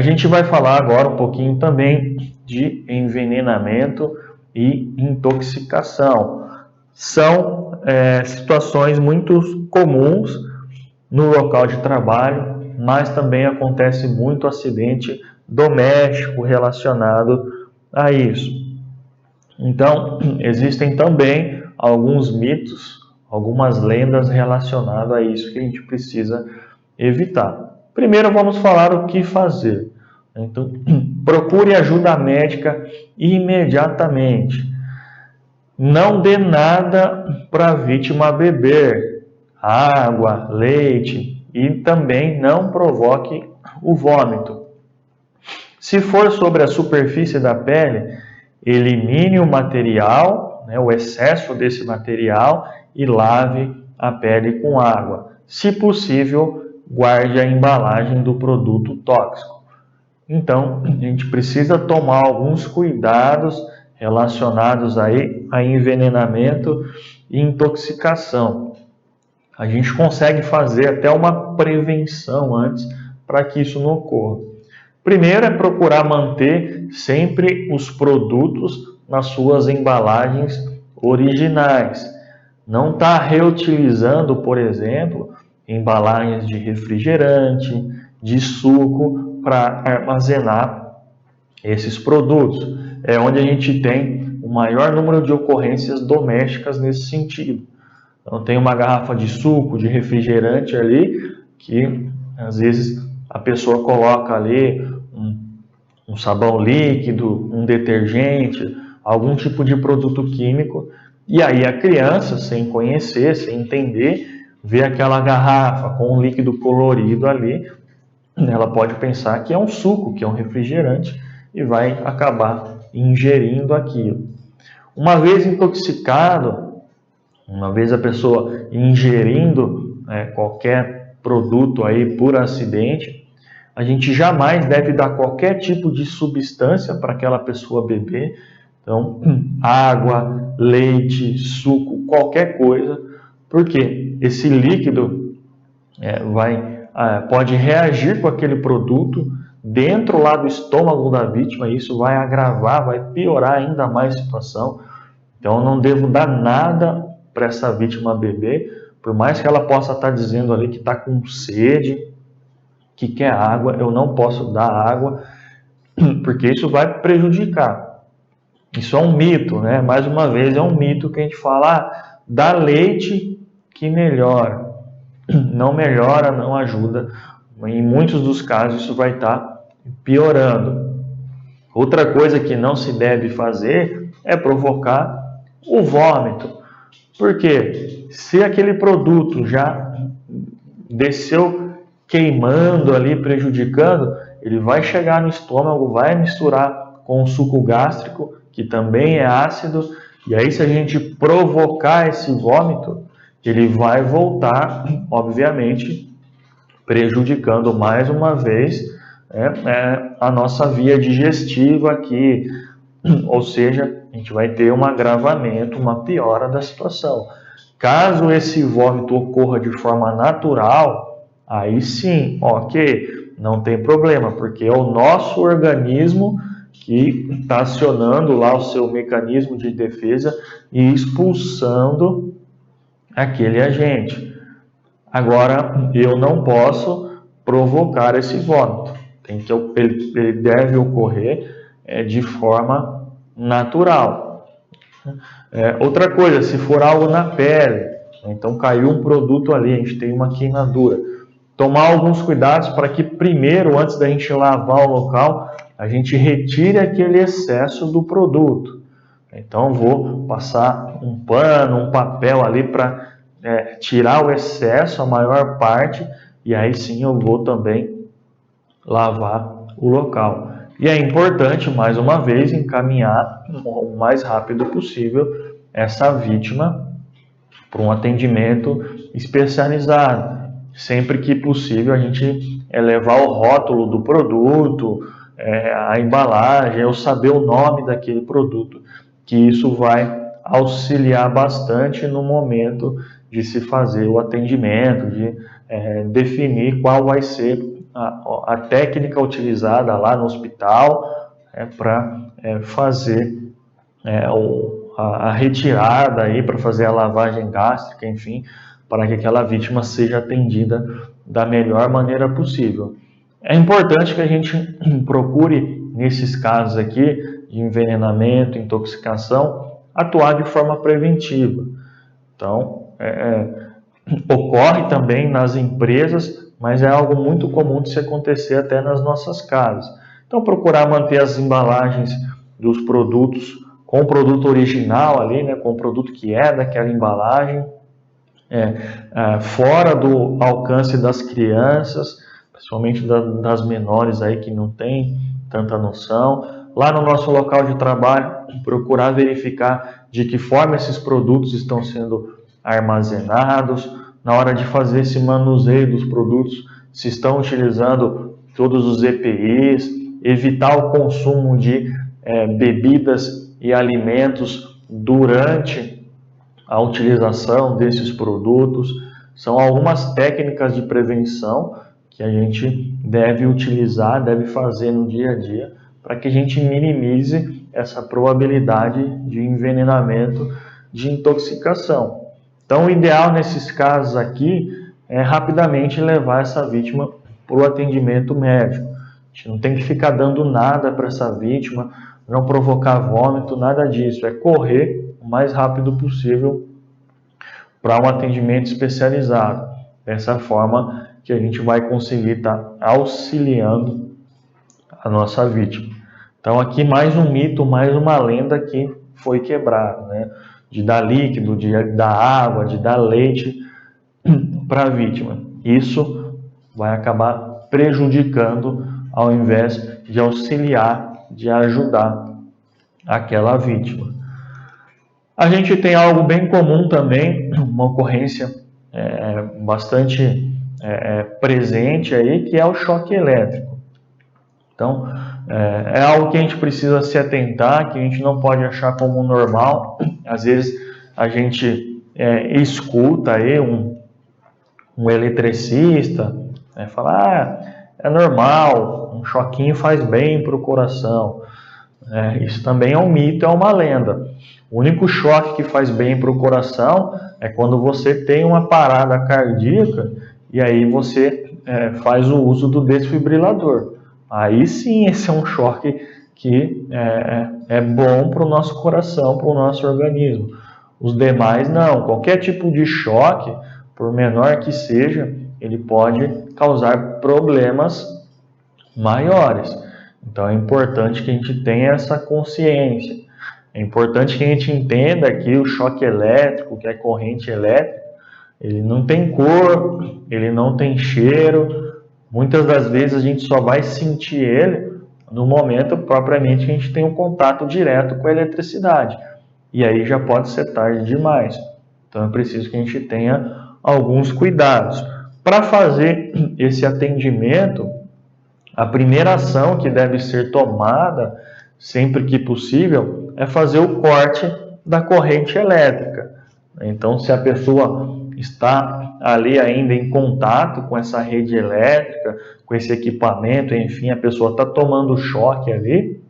gente vai falar agora um pouquinho também de envenenamento e intoxicação. São situações muito comuns no local de trabalho, mas também acontece muito acidente doméstico relacionado a isso. Então, existem também alguns mitos, algumas lendas relacionadas a isso que a gente precisa evitar. Primeiro, vamos falar o que fazer. Então, procure ajuda médica imediatamente. Não dê nada para a vítima beber, água, leite, e também não provoque o vômito. Se for sobre a superfície da pele, elimine o material, o excesso desse material, e lave a pele com água. Se possível, guarde a embalagem do produto tóxico. Então, a gente precisa tomar alguns cuidados relacionados aí a envenenamento e intoxicação. A gente consegue fazer até uma prevenção antes para que isso não ocorra. Primeiro é procurar manter sempre os produtos nas suas embalagens originais. Não está reutilizando, por exemplo, embalagens de refrigerante, de suco para armazenar esses produtos. É onde a gente tem o maior número de ocorrências domésticas nesse sentido. Então tem uma garrafa de suco, de refrigerante ali, que às vezes a pessoa coloca ali um sabão líquido, um detergente, algum tipo de produto químico, e aí a criança, sem conhecer, sem entender, vê aquela garrafa com um líquido colorido ali, ela pode pensar que é um suco, que é um refrigerante, e vai acabar ingerindo aquilo. Uma vez intoxicado, uma vez a pessoa ingerindo qualquer produto aí por acidente, a gente jamais deve dar qualquer tipo de substância para aquela pessoa beber. Então, água, leite, suco, qualquer coisa, porque esse líquido pode reagir com aquele produto dentro lá do estômago da vítima, e isso vai agravar, vai piorar ainda mais a situação. Então, eu não devo dar nada para essa vítima beber, por mais que ela possa estar dizendo ali que está com sede, que quer água, eu não posso dar água, porque isso vai prejudicar. Isso é um mito, né? Mais uma vez, é um mito que a gente fala, dá leite que melhora. Não melhora, não ajuda. Em muitos dos casos, isso vai estar piorando. Outra coisa que não se deve fazer é provocar o vômito. Por quê? Se aquele produto já desceu queimando ali, prejudicando, ele vai chegar no estômago, vai misturar com o suco gástrico, que também é ácido, e aí se a gente provocar esse vômito, ele vai voltar, obviamente, prejudicando mais uma vez a nossa via digestiva aqui, ou seja, a gente vai ter um agravamento, uma piora da situação. Caso esse vômito ocorra de forma natural, aí sim, ok, não tem problema, porque é o nosso organismo que está acionando lá o seu mecanismo de defesa e expulsando aquele agente. Agora, eu não posso provocar esse vômito. Ele deve ocorrer de forma natural. Outra coisa, se for algo na pele, então caiu um produto ali, a gente tem uma queimadura, tomar alguns cuidados para que primeiro, antes da gente lavar o local, a gente retire aquele excesso do produto. Então vou passar um pano, um papel ali para tirar o excesso, a maior parte, e aí sim eu vou também lavar o local. E é importante, mais uma vez, encaminhar o mais rápido possível essa vítima para um atendimento especializado. Sempre que possível, a gente levar o rótulo do produto, a embalagem, ou saber o nome daquele produto, que isso vai auxiliar bastante no momento de se fazer o atendimento, de definir qual vai ser a técnica utilizada lá no hospital para fazer a retirada, para fazer a lavagem gástrica, enfim, para que aquela vítima seja atendida da melhor maneira possível. É importante que a gente procure, nesses casos aqui, de envenenamento, intoxicação, atuar de forma preventiva. Então, ocorre também nas empresas, mas é algo muito comum de se acontecer até nas nossas casas. Então, procurar manter as embalagens dos produtos com o produto original ali, né, com o produto que é daquela embalagem, fora do alcance das crianças, principalmente das menores aí que não tem tanta noção. Lá no nosso local de trabalho, procurar verificar de que forma esses produtos estão sendo armazenados, na hora de fazer esse manuseio dos produtos, se estão utilizando todos os EPIs, evitar o consumo de bebidas e alimentos durante a utilização desses produtos. São algumas técnicas de prevenção que a gente deve utilizar, deve fazer no dia a dia, para que a gente minimize essa probabilidade de envenenamento, de intoxicação. Então, o ideal nesses casos aqui é rapidamente levar essa vítima para o atendimento médico. A gente não tem que ficar dando nada para essa vítima, não provocar vômito, nada disso. É correr o mais rápido possível para um atendimento especializado. Dessa forma que a gente vai conseguir estar auxiliando a nossa vítima. Então aqui mais um mito, mais uma lenda que foi quebrada, né? De dar líquido, de dar água, de dar leite para a vítima. Isso vai acabar prejudicando ao invés de auxiliar, de ajudar aquela vítima. A gente tem algo bem comum também, uma ocorrência bastante presente aí, que é o choque elétrico. Então, é algo que a gente precisa se atentar, que a gente não pode achar como normal. Às vezes a gente escuta aí um eletricista falar, é normal, um choquinho faz bem para o coração. Isso também é um mito, é uma lenda. O único choque que faz bem para o coração é quando você tem uma parada cardíaca e aí você faz o uso do desfibrilador. Aí sim, esse é um choque que é bom para o nosso coração, para o nosso organismo. Os demais não. Qualquer tipo de choque, por menor que seja, ele pode causar problemas maiores. Então é importante que a gente tenha essa consciência. É importante que a gente entenda que o choque elétrico, que é corrente elétrica, ele não tem cor, ele não tem cheiro. Muitas das vezes a gente só vai sentir ele no momento propriamente que a gente tem um contato direto com a eletricidade. E aí já pode ser tarde demais. Então é preciso que a gente tenha alguns cuidados. Para fazer esse atendimento, a primeira ação que deve ser tomada, sempre que possível, é fazer o corte da corrente elétrica. Então, se a pessoa está ali ainda em contato com essa rede elétrica, com esse equipamento, enfim, a pessoa está tomando choque ali,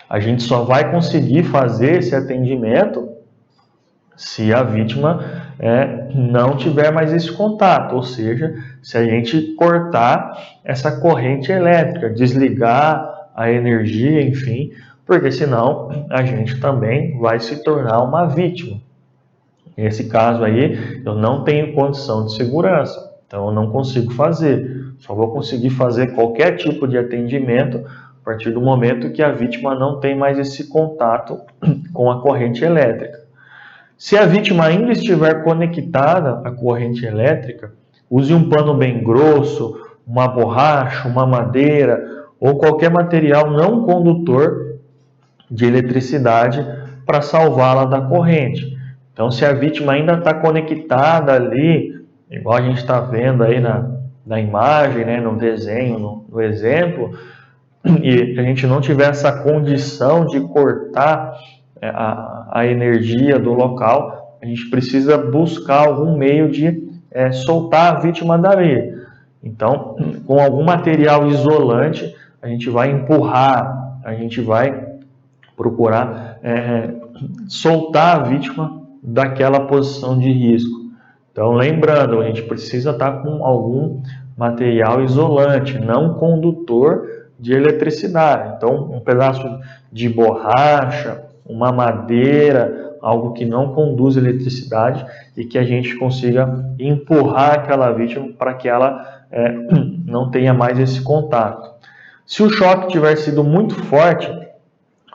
a gente só vai conseguir fazer esse atendimento se a vítima não tiver mais esse contato, ou seja, se a gente cortar essa corrente elétrica, desligar a energia, enfim, porque senão a gente também vai se tornar uma vítima. Nesse caso aí, eu não tenho condição de segurança, então eu não consigo fazer. Só vou conseguir fazer qualquer tipo de atendimento a partir do momento que a vítima não tem mais esse contato com a corrente elétrica. Se a vítima ainda estiver conectada à corrente elétrica, use um pano bem grosso, uma borracha, uma madeira ou qualquer material não condutor de eletricidade para salvá-la da corrente. Então, se a vítima ainda está conectada ali, igual a gente está vendo aí na imagem, né, no desenho, no exemplo, e a gente não tiver essa condição de cortar a energia do local, a gente precisa buscar algum meio de soltar a vítima dali. Então, com algum material isolante, a gente vai empurrar, a gente vai procurar soltar a vítima daquela posição de risco. Então, lembrando, a gente precisa estar com algum material isolante, não condutor de eletricidade. Então, um pedaço de borracha, uma madeira, algo que não conduz eletricidade e que a gente consiga empurrar aquela vítima para que ela não tenha mais esse contato. Se o choque tiver sido muito forte,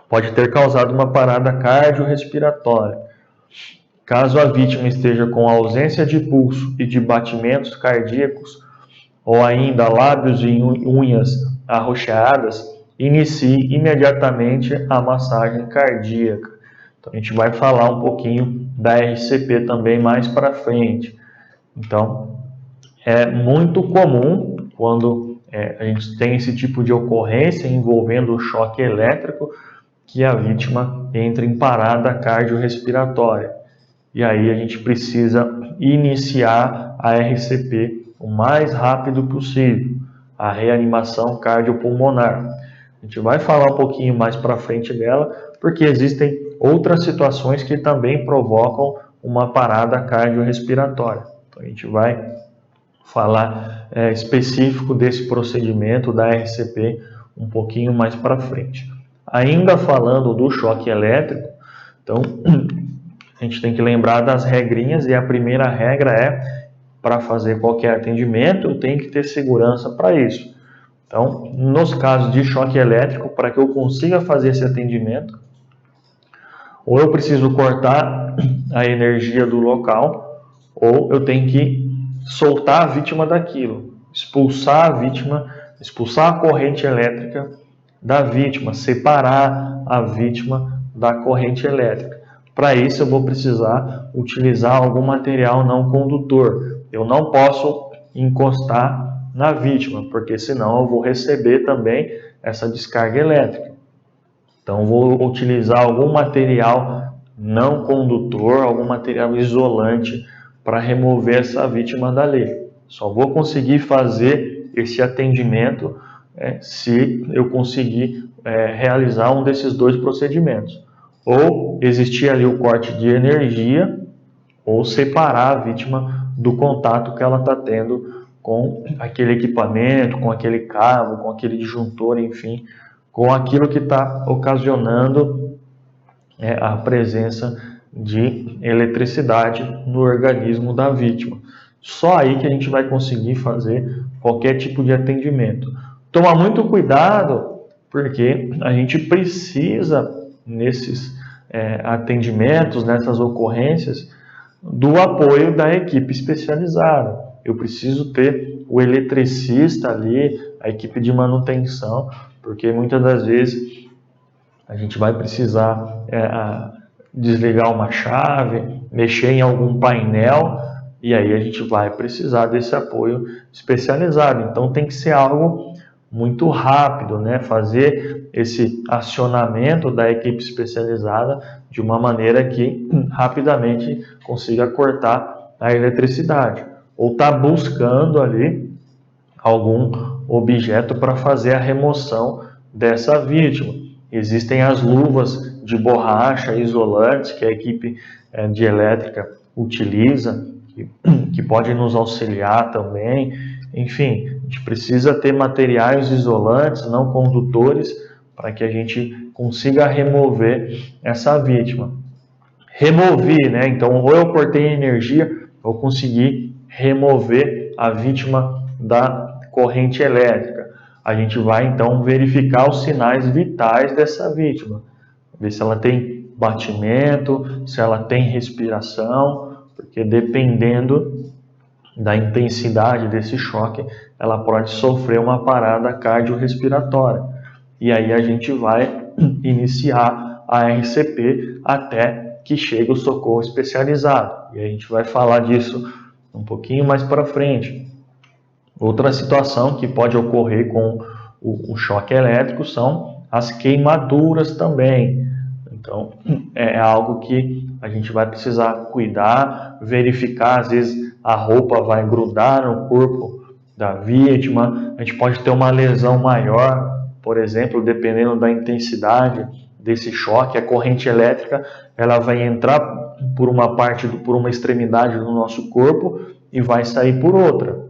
pode ter causado uma parada cardiorrespiratória. Caso a vítima esteja com ausência de pulso e de batimentos cardíacos, ou ainda lábios e unhas arroxeadas, inicie imediatamente a massagem cardíaca. Então, a gente vai falar um pouquinho da RCP também mais para frente. Então, é muito comum quando a gente tem esse tipo de ocorrência envolvendo o choque elétrico, que a vítima entre em parada cardiorrespiratória. E aí a gente precisa iniciar a RCP o mais rápido possível, a reanimação cardiopulmonar. A gente vai falar um pouquinho mais para frente dela, porque existem outras situações que também provocam uma parada cardiorrespiratória. Então a gente vai falar específico desse procedimento da RCP um pouquinho mais para frente. Ainda falando do choque elétrico, então a gente tem que lembrar das regrinhas, e a primeira regra é, para fazer qualquer atendimento, eu tenho que ter segurança para isso. Então, nos casos de choque elétrico, para que eu consiga fazer esse atendimento, ou eu preciso cortar a energia do local, ou eu tenho que soltar a vítima daquilo, expulsar a vítima, expulsar a corrente elétrica da vítima, separar a vítima da corrente elétrica. Para isso eu vou precisar utilizar algum material não condutor. Eu não posso encostar na vítima, porque senão eu vou receber também essa descarga elétrica. Então vou utilizar algum material não condutor, algum material isolante para remover essa vítima dali. Só vou conseguir fazer esse atendimento se eu conseguir realizar um desses dois procedimentos. Ou existir ali o corte de energia, ou separar a vítima do contato que ela está tendo com aquele equipamento, com aquele cabo, com aquele disjuntor, enfim, com aquilo que está ocasionando a presença de eletricidade no organismo da vítima. Só aí que a gente vai conseguir fazer qualquer tipo de atendimento. Tomar muito cuidado, porque a gente precisa, nesses atendimentos, nessas ocorrências, do apoio da equipe especializada. Eu preciso ter o eletricista ali, a equipe de manutenção, porque muitas das vezes a gente vai precisar desligar uma chave, mexer em algum painel, e aí a gente vai precisar desse apoio especializado. Então tem que ser algo muito rápido, né? Fazer esse acionamento da equipe especializada de uma maneira que rapidamente consiga cortar a eletricidade, ou está buscando ali algum objeto para fazer a remoção dessa vítima. Existem as luvas de borracha isolantes que a equipe de elétrica utiliza, que pode nos auxiliar também. Enfim, a gente precisa ter materiais isolantes, não condutores, para que a gente consiga remover essa vítima. Remover, né? Então, ou eu cortei energia, ou consegui remover a vítima da corrente elétrica. A gente vai, então, verificar os sinais vitais dessa vítima. Ver se ela tem batimento, se ela tem respiração, porque dependendo da intensidade desse choque, ela pode sofrer uma parada cardiorrespiratória. E aí a gente vai iniciar a RCP até que chegue o socorro especializado. E a gente vai falar disso um pouquinho mais para frente. Outra situação que pode ocorrer com o choque elétrico são as queimaduras também. Então, é algo que a gente vai precisar cuidar, verificar, às vezes a roupa vai grudar no corpo da vítima, a gente pode ter uma lesão maior, por exemplo, dependendo da intensidade desse choque. A corrente elétrica ela vai entrar por uma extremidade do nosso corpo e vai sair por outra.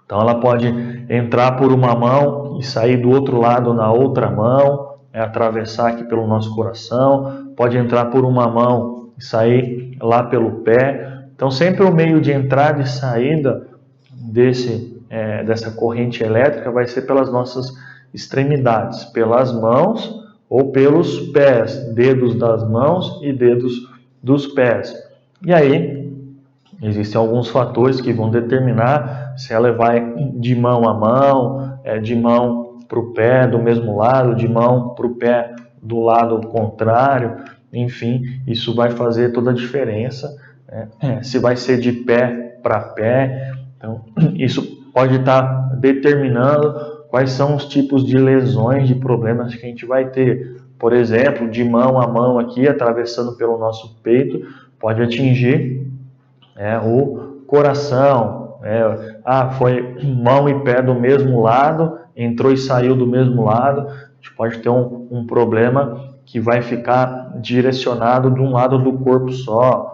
Então ela pode entrar por uma mão e sair do outro lado na outra mão, atravessar aqui pelo nosso coração, pode entrar por uma mão e sair lá pelo pé. Então sempre o meio de entrada e saída dessa corrente elétrica vai ser pelas nossas extremidades, pelas mãos ou pelos pés, dedos das mãos e dedos dos pés. E aí existem alguns fatores que vão determinar se ela vai de mão a mão, de mão para o pé do mesmo lado, de mão para o pé do lado contrário. Enfim, isso vai fazer toda a diferença, se vai ser de pé para pé. Então, isso pode estar determinando quais são os tipos de lesões, de problemas que a gente vai ter. Por exemplo, de mão a mão aqui, atravessando pelo nosso peito, pode atingir o coração. Foi mão e pé do mesmo lado, entrou e saiu do mesmo lado. A gente pode ter um problema que vai ficar direcionado de um lado do corpo só.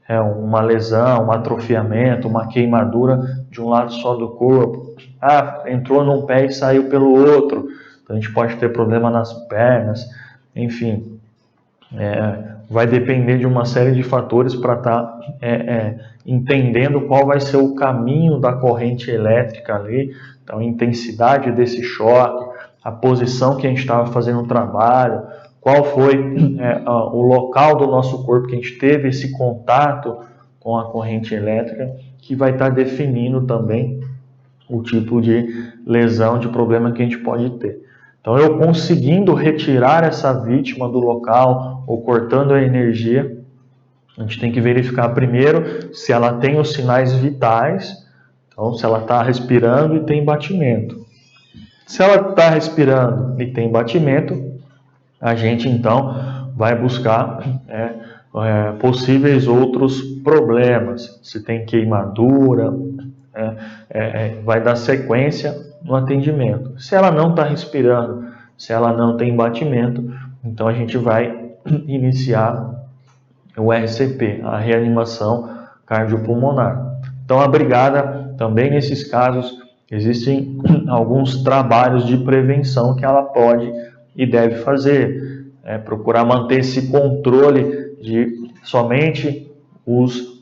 Uma lesão, um atrofiamento, uma queimadura de um lado só do corpo. Entrou num pé e saiu pelo outro. Então a gente pode ter problema nas pernas. Enfim, vai depender de uma série de fatores para estar entendendo qual vai ser o caminho da corrente elétrica ali. Então a intensidade desse choque, a posição que a gente estava fazendo o trabalho, qual foi o local do nosso corpo que a gente teve esse contato com a corrente elétrica, que vai estar definindo também o tipo de lesão, de problema que a gente pode ter. Então, eu conseguindo retirar essa vítima do local ou cortando a energia, a gente tem que verificar primeiro se ela tem os sinais vitais, então se ela está respirando e tem batimento. Se ela está respirando e tem batimento, a gente então vai buscar possíveis outros problemas. Se tem queimadura, vai dar sequência no atendimento. Se ela não está respirando, se ela não tem batimento, então a gente vai iniciar o RCP, a reanimação cardiopulmonar. Então a brigada, também nesses casos, existem alguns trabalhos de prevenção que ela pode e deve fazer. Procurar manter esse controle de somente os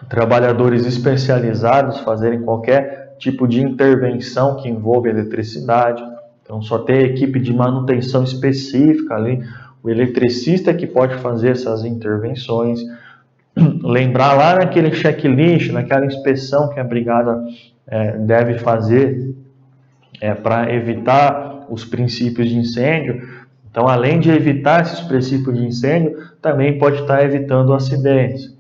trabalhadores especializados fazerem qualquer tipo de intervenção que envolve eletricidade. Então só ter equipe de manutenção específica ali, o eletricista que pode fazer essas intervenções. Lembrar lá naquele checklist, naquela inspeção que a brigada deve fazer para evitar os princípios de incêndio. Então, além de evitar esses princípios de incêndio, também pode estar evitando acidentes.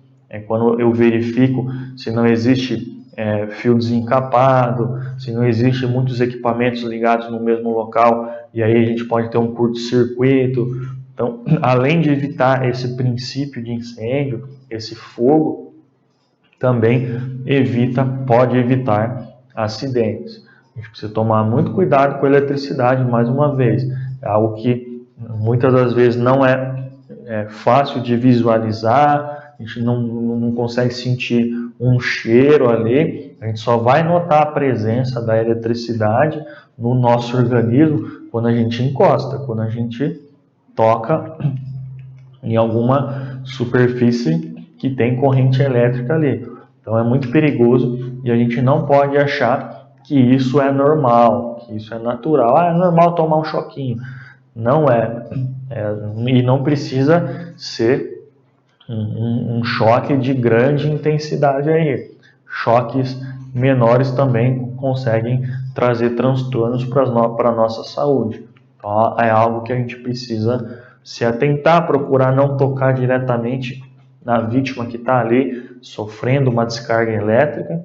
Quando eu verifico se não existe fio desencapado, se não existe muitos equipamentos ligados no mesmo local, e aí a gente pode ter um curto-circuito. Então, além de evitar esse princípio de incêndio, esse fogo, também pode evitar acidentes. A gente precisa tomar muito cuidado com a eletricidade, mais uma vez. É algo que muitas das vezes não é fácil de visualizar, a gente não consegue sentir um cheiro ali, a gente só vai notar a presença da eletricidade no nosso organismo quando a gente encosta, quando a gente toca em alguma superfície que tem corrente elétrica ali. Então é muito perigoso e a gente não pode achar que isso é normal, que isso é natural. É normal tomar um choquinho. Não e não precisa ser um choque de grande intensidade aí. Choques menores também conseguem trazer transtornos para a nossa saúde. Então, é algo que a gente precisa se atentar, procurar não tocar diretamente na vítima que está ali sofrendo uma descarga elétrica,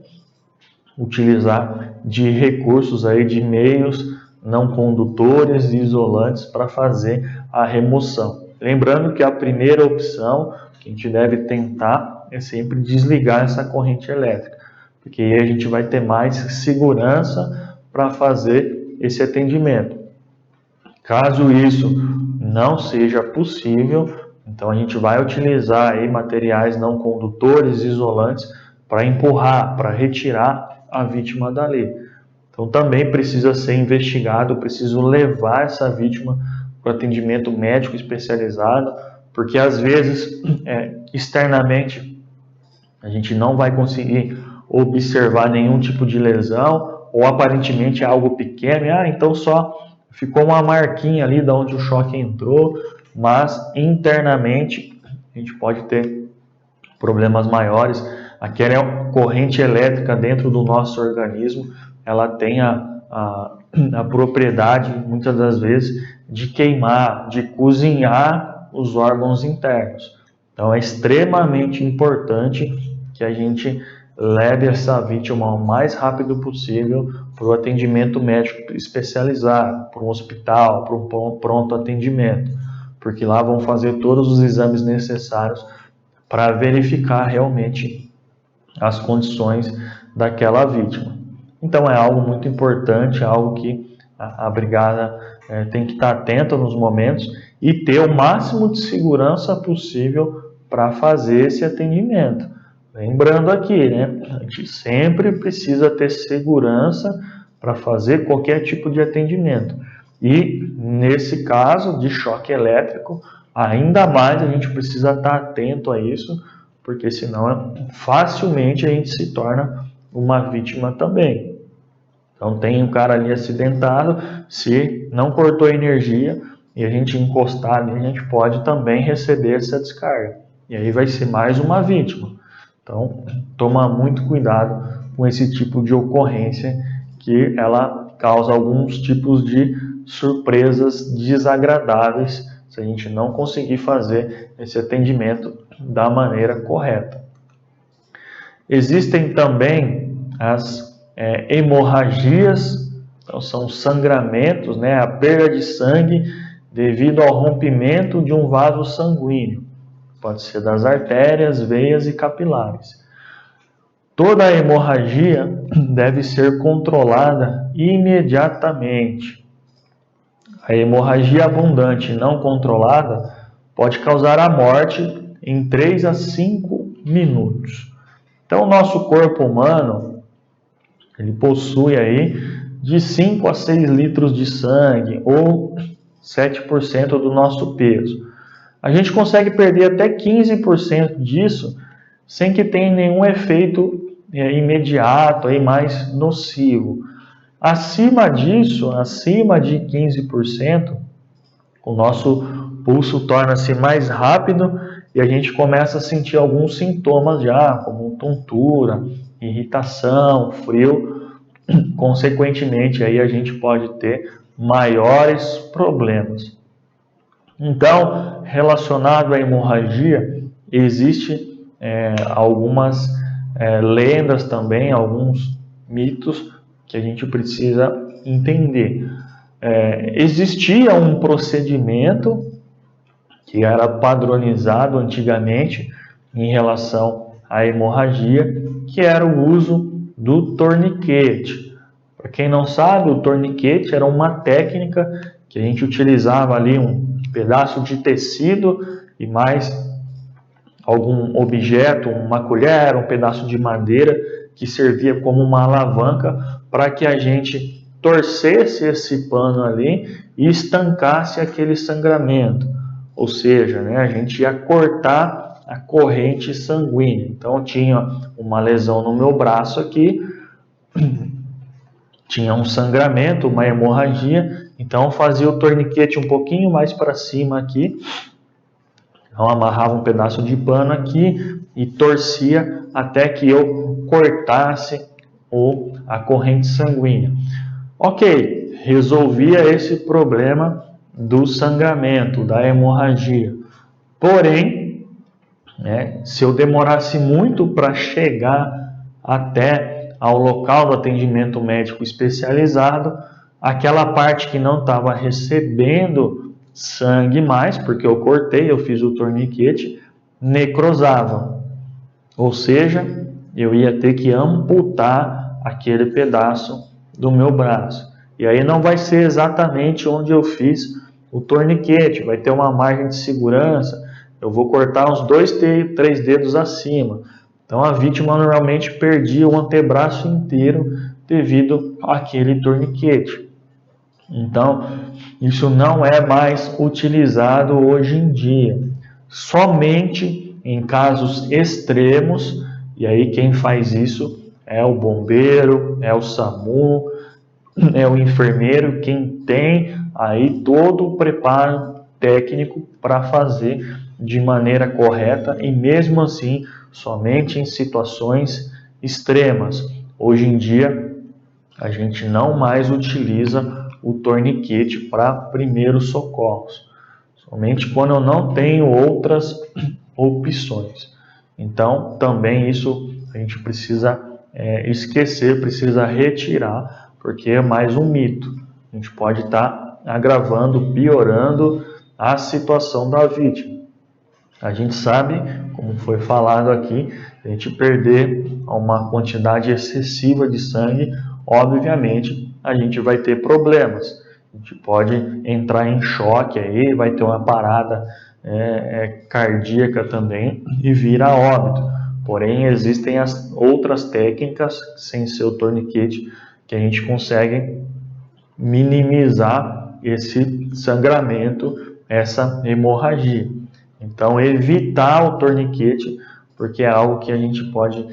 utilizar de recursos aí, de meios não condutores e isolantes para fazer a remoção. Lembrando que a primeira opção que a gente deve tentar é sempre desligar essa corrente elétrica. porque aí a gente vai ter mais segurança para fazer esse atendimento. Caso isso não seja possível, então a gente vai utilizar aí materiais não condutores, isolantes, para empurrar, para retirar a vítima dali. Então também precisa ser investigado, preciso levar essa vítima para o atendimento médico especializado, porque às vezes externamente a gente não vai conseguir observar nenhum tipo de lesão, ou aparentemente é algo pequeno, então só ficou uma marquinha ali de onde o choque entrou, mas internamente a gente pode ter problemas maiores. Aquela corrente elétrica dentro do nosso organismo, ela tem a propriedade, muitas das vezes, de queimar, de cozinhar os órgãos internos. Então é extremamente importante que a gente leve essa vítima o mais rápido possível para o atendimento médico especializado, para um hospital, para um pronto atendimento, porque lá vão fazer todos os exames necessários para verificar realmente as condições daquela vítima. Então é algo muito importante, algo que a brigada tem que estar atenta nos momentos e ter o máximo de segurança possível para fazer esse atendimento. Lembrando aqui, a gente sempre precisa ter segurança para fazer qualquer tipo de atendimento. E nesse caso de choque elétrico, ainda mais a gente precisa estar atento a isso, porque senão facilmente a gente se torna uma vítima também. Então tem um cara ali acidentado, se não cortou a energia e a gente encostar ali, a gente pode também receber essa descarga. E aí vai ser mais uma vítima. Então, toma muito cuidado com esse tipo de ocorrência, que ela causa alguns tipos de surpresas desagradáveis se a gente não conseguir fazer esse atendimento da maneira correta. Existem também as hemorragias, então são sangramentos, a perda de sangue devido ao rompimento de um vaso sanguíneo. Pode ser das artérias, veias e capilares. Toda a hemorragia deve ser controlada imediatamente. A hemorragia abundante e não controlada pode causar a morte em 3 a 5 minutos. Então, o nosso corpo humano, ele possui aí de 5 a 6 litros de sangue, ou 7% do nosso peso. A gente consegue perder até 15% disso sem que tenha nenhum efeito imediato, mais nocivo. Acima disso, acima de 15%, o nosso pulso torna-se mais rápido e a gente começa a sentir alguns sintomas já, como tontura, irritação, frio. Consequentemente, aí a gente pode ter maiores problemas. Então, relacionado à hemorragia, existe algumas lendas também, alguns mitos que a gente precisa entender. Existia um procedimento que era padronizado antigamente em relação à hemorragia, que era o uso do torniquete. Para quem não sabe, o torniquete era uma técnica que a gente utilizava ali um pedaço de tecido e mais algum objeto, uma colher, um pedaço de madeira que servia como uma alavanca para que a gente torcesse esse pano ali e estancasse aquele sangramento. Ou seja, a gente ia cortar a corrente sanguínea. Então tinha uma lesão no meu braço aqui, tinha um sangramento, uma hemorragia, então fazia o torniquete um pouquinho mais para cima aqui, então amarrava um pedaço de pano aqui e torcia até que eu cortasse a corrente sanguínea. Ok, resolvia esse problema do sangramento, da hemorragia. Porém, se eu demorasse muito para chegar até ao local do atendimento médico especializado, aquela parte que não estava recebendo sangue mais, porque eu cortei, eu fiz o torniquete, necrosava. Ou seja, eu ia ter que amputar aquele pedaço do meu braço. E aí não vai ser exatamente onde eu fiz o torniquete, vai ter uma margem de segurança, eu vou cortar uns 2, 3 dedos acima. Então a vítima normalmente perdia o antebraço inteiro devido àquele torniquete. Então isso não é mais utilizado hoje em dia, somente em casos extremos, e aí quem faz isso é o bombeiro, é o SAMU, é o enfermeiro, quem tem aí todo o preparo técnico para fazer de maneira correta e mesmo assim somente em situações extremas. Hoje em dia a gente não mais utiliza o torniquete para primeiros socorros, somente quando eu não tenho outras opções. Então também isso a gente precisa esquecer, precisa retirar, porque é mais um mito. A gente pode estar agravando, piorando a situação da vítima. A gente sabe, como foi falado aqui, a gente perder uma quantidade excessiva de sangue, obviamente a gente vai ter problemas. A gente pode entrar em choque aí, vai ter uma parada cardíaca também e vir a óbito. Porém, existem as outras técnicas, sem ser o torniquete, que a gente consegue minimizar esse sangramento, essa hemorragia. Então, evitar o torniquete, porque é algo que a gente pode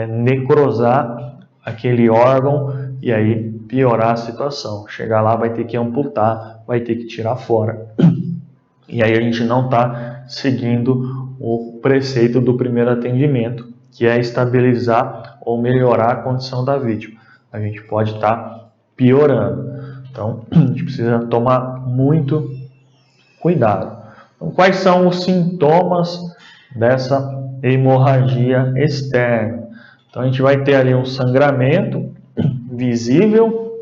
necrosar aquele órgão e aí piorar a situação. Chegar lá, vai ter que amputar, vai ter que tirar fora. E aí a gente não está seguindo o preceito do primeiro atendimento, que é estabilizar ou melhorar a condição da vítima. A gente pode estar piorando. Então, a gente precisa tomar muito cuidado. Então, quais são os sintomas dessa hemorragia externa? Então, a gente vai ter ali um sangramento visível.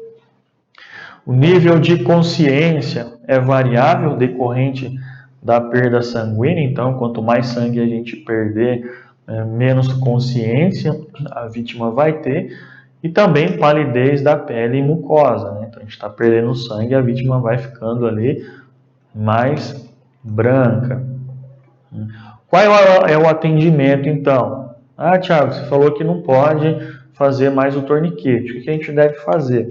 O nível de consciência é variável decorrente da perda sanguínea. Então, quanto mais sangue a gente perder, menos consciência a vítima vai ter. E também palidez da pele e mucosa, né? Então a gente está perdendo sangue e a vítima vai ficando ali mais branca. Qual é o atendimento então? Ah, Thiago, você falou que não pode fazer mais o torniquete. O que a gente deve fazer?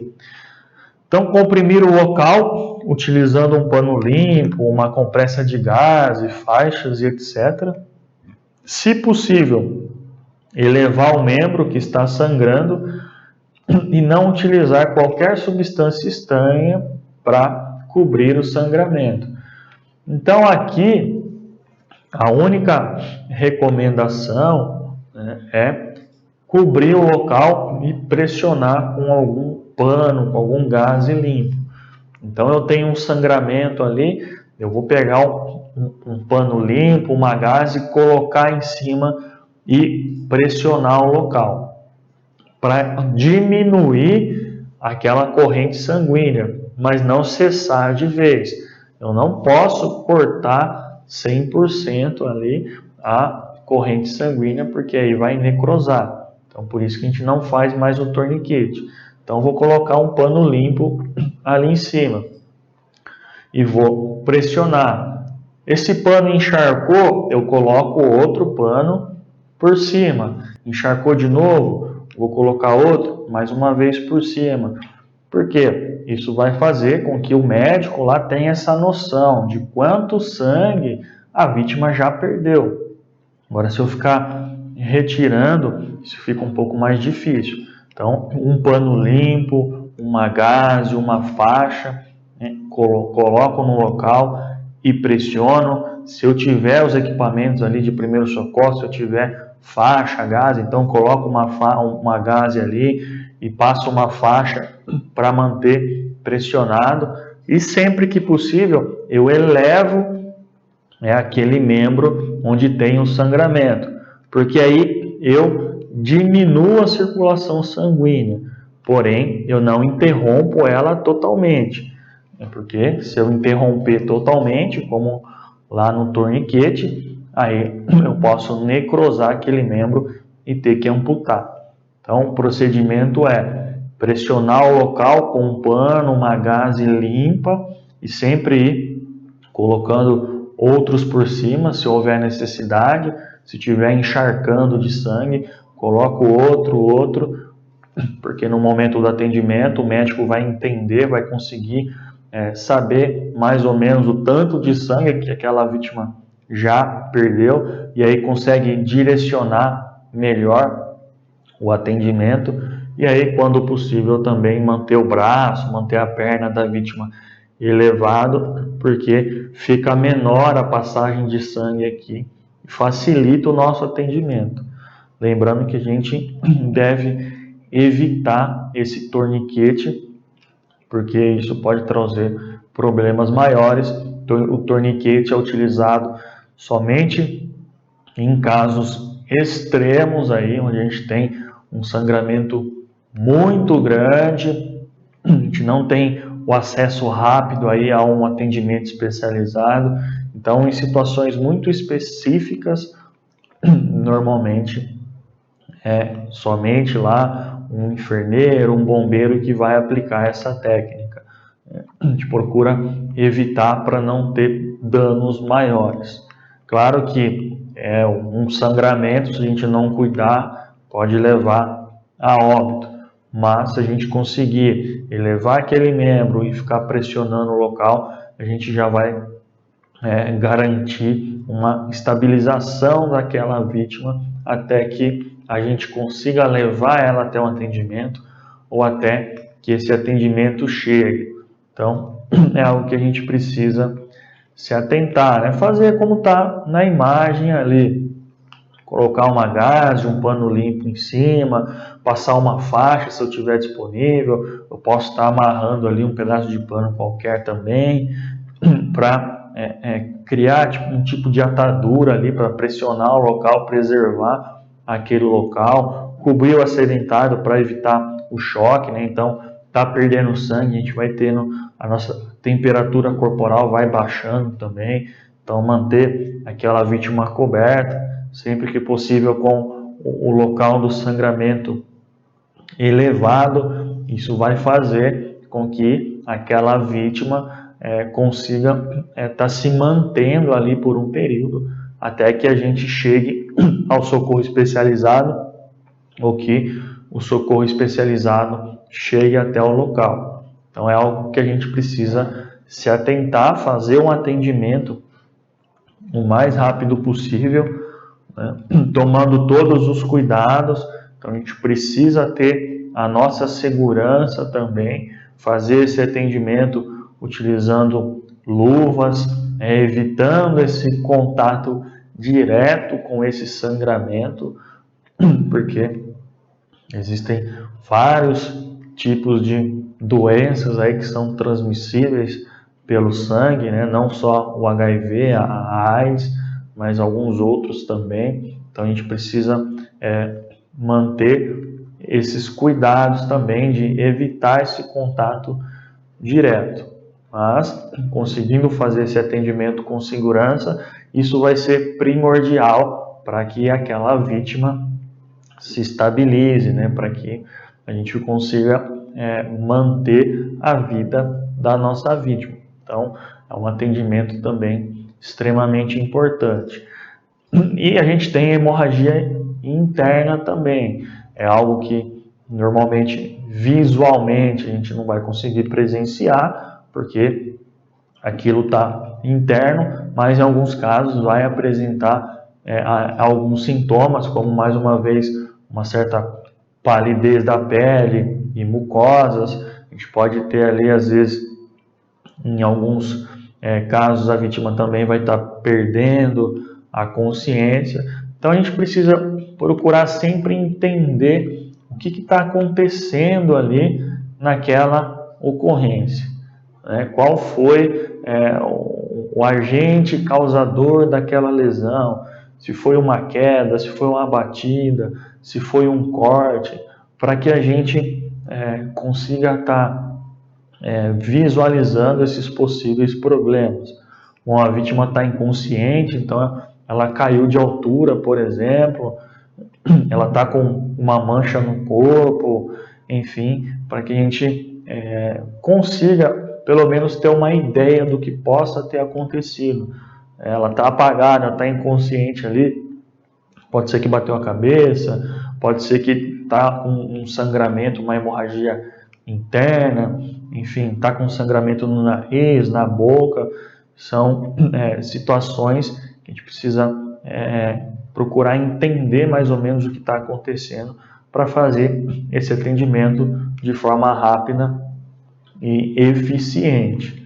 Então, comprimir o local utilizando um pano limpo, uma compressa de gás, faixas e etc. Se possível, elevar o membro que está sangrando e não utilizar qualquer substância estranha para cobrir o sangramento. Então aqui a única recomendação é cobrir o local e pressionar com algum pano, com algum gás limpo. Então eu tenho um sangramento ali, eu vou pegar um pano limpo, uma gaze e colocar em cima e pressionar o local para diminuir aquela corrente sanguínea, mas não cessar de vez. Eu não posso cortar 100% ali a corrente sanguínea, porque aí vai necrosar. Então, por isso que a gente não faz mais o torniquete. Então, vou colocar um pano limpo ali em cima e vou pressionar. Esse pano encharcou, eu coloco outro pano por cima. Encharcou de novo, vou colocar outro mais uma vez por cima. Por quê? Isso vai fazer com que o médico lá tenha essa noção de quanto sangue a vítima já perdeu. Agora, se eu ficar retirando, isso fica um pouco mais difícil. Então, um pano limpo, uma gaze, uma faixa, coloco no local e pressiono. Se eu tiver os equipamentos ali de primeiro socorro, se eu tiver faixa, gaze, então coloco uma gaze ali e passo uma faixa para manter pressionado. E sempre que possível, eu elevo aquele membro onde tem o sangramento, porque aí eu diminuo a circulação sanguínea, porém eu não interrompo ela totalmente, porque se eu interromper totalmente, como lá no torniquete, aí eu posso necrosar aquele membro e ter que amputar. Então, o procedimento é pressionar o local com um pano, uma gaze limpa e sempre ir colocando outros por cima, se houver necessidade. Se estiver encharcando de sangue, coloca outro, porque no momento do atendimento o médico vai entender, vai conseguir saber mais ou menos o tanto de sangue que aquela vítima já perdeu e aí consegue direcionar melhor o atendimento e aí, quando possível, também manter o braço, manter a perna da vítima elevado, porque fica menor a passagem de sangue aqui e facilita o nosso atendimento. Lembrando que a gente deve evitar esse torniquete, porque isso pode trazer problemas maiores. O torniquete é utilizado somente em casos extremos aí, onde a gente tem um sangramento muito grande, a gente não tem o acesso rápido aí a um atendimento especializado. Então, em situações muito específicas, normalmente é somente lá um enfermeiro, um bombeiro que vai aplicar essa técnica. A gente procura evitar para não ter danos maiores. Claro que um sangramento, se a gente não cuidar, pode levar a óbito. Mas se a gente conseguir elevar aquele membro e ficar pressionando o local, a gente já vai garantir uma estabilização daquela vítima até que a gente consiga levar ela até um atendimento ou até que esse atendimento chegue. Então, é algo que a gente precisa se atentar, né? Fazer como está na imagem ali. Colocar uma gaze, um pano limpo em cima, passar uma faixa se eu tiver disponível. Eu posso estar amarrando ali um pedaço de pano qualquer também, para criar um tipo de atadura ali para pressionar o local, preservar aquele local, cobrir o acidentado para evitar o choque, né? Então, tá perdendo sangue, a gente vai tendo a nossa temperatura corporal vai baixando também. Então, manter aquela vítima coberta, sempre que possível com o local do sangramento elevado. Isso vai fazer com que aquela vítima consiga estar se mantendo ali por um período até que a gente chegue ao socorro especializado ou que o socorro especializado chegue até o local. Então é algo que a gente precisa se atentar, fazer um atendimento o mais rápido possível, né? Tomando todos os cuidados. Então a gente precisa ter a nossa segurança também, fazer esse atendimento utilizando luvas, evitando esse contato direto com esse sangramento, porque existem vários tipos de doenças aí que são transmissíveis pelo sangue, né? Não só o HIV, a AIDS, mas alguns outros também. Então a gente precisa manter esses cuidados também de evitar esse contato direto. Mas conseguindo fazer esse atendimento com segurança, isso vai ser primordial para que aquela vítima se estabilize, né? Para que a gente consiga manter a vida da nossa vítima. Então, é um atendimento também extremamente importante. E a gente tem hemorragia interna também. É algo que normalmente, visualmente, a gente não vai conseguir presenciar, porque aquilo está interno, mas em alguns casos vai apresentar alguns sintomas, como mais uma vez uma certa palidez da pele e mucosas. A gente pode ter ali, às vezes, em alguns casos, a vítima também vai estar perdendo a consciência. Então a gente precisa procurar sempre entender o que está acontecendo ali naquela ocorrência, né? Qual foi o agente causador daquela lesão, se foi uma queda, se foi uma batida, se foi um corte, para que a gente consiga estar visualizando esses possíveis problemas. Bom, a vítima está inconsciente, então ela caiu de altura, por exemplo, ela está com uma mancha no corpo, enfim, para que a gente consiga pelo menos ter uma ideia do que possa ter acontecido. Ela está apagada, está inconsciente ali, pode ser que bateu a cabeça, pode ser que está com um sangramento, uma hemorragia interna, enfim, está com sangramento no nariz, na boca. São situações que a gente precisa procurar entender mais ou menos o que está acontecendo para fazer esse atendimento de forma rápida e eficiente.